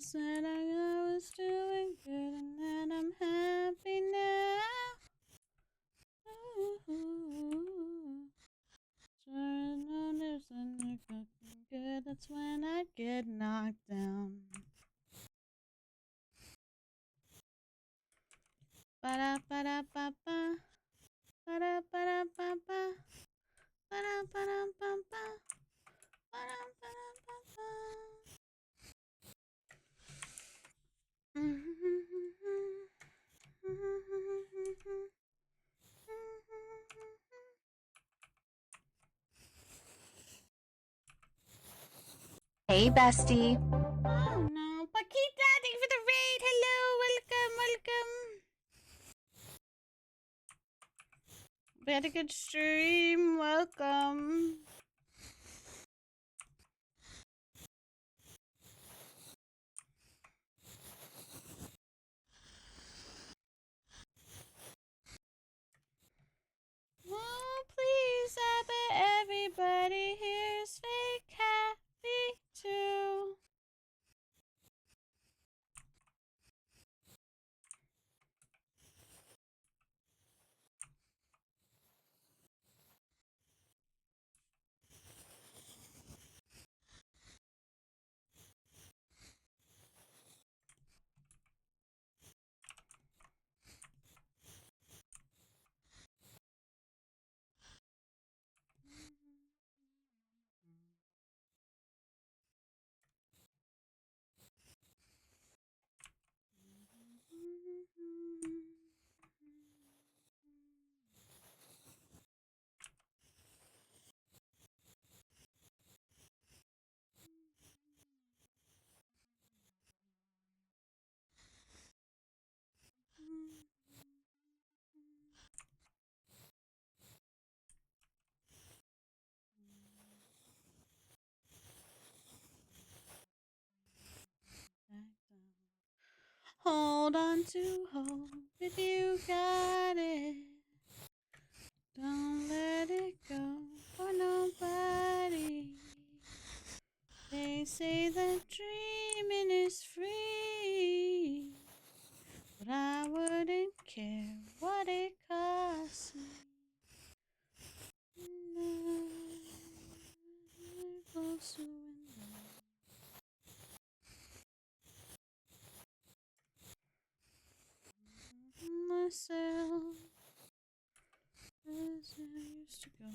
said I was doing good and that I'm happy now. Ooh. Sure, no news and you're cooking good. That's when I get knocked down. Ba da ba da ba ba. Ba da ba da ba ba. Ba da ba da ba ba. Ba da ba da ba ba. Hey, bestie. Oh no, Paquita, thank you for the raid. Hello, welcome, welcome. We had a good stream. Welcome. Oh, please, I bet everybody here is fake happy too. Hold on to hope if you got it. Don't let it go for nobody. They say that dreaming is free, but I wouldn't care what it costs me. Close to window. Myself as I used to go.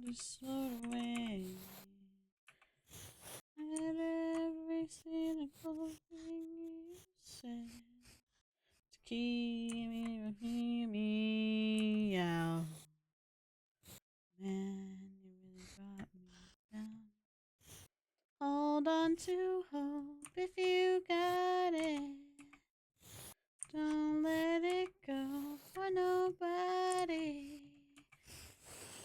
Just float away. At every cynical thing you said to keep me from hear me out. Man, you really brought me down. Hold on to hope if you got it. Don't let it go for nobody.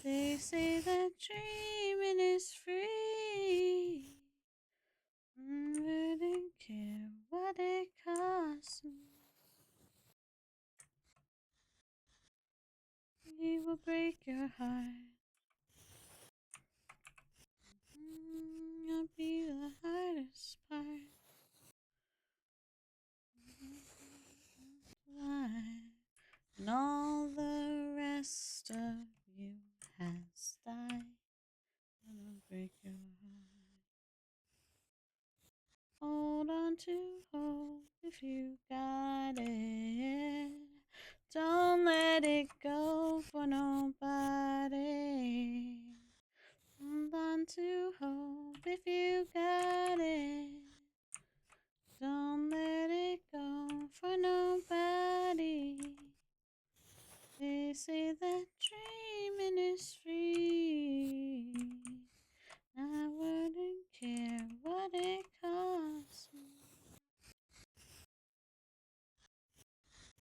They say that dreaming is free. Wouldn't care what it costs me. He will break your heart. You'll be the hardest part. And all the rest of you has died. Gonna break your heart. Hold on to hope if you got it. Don't let it go for nobody. Hold on to hope if you got it. Don't let it go for nobody. They say that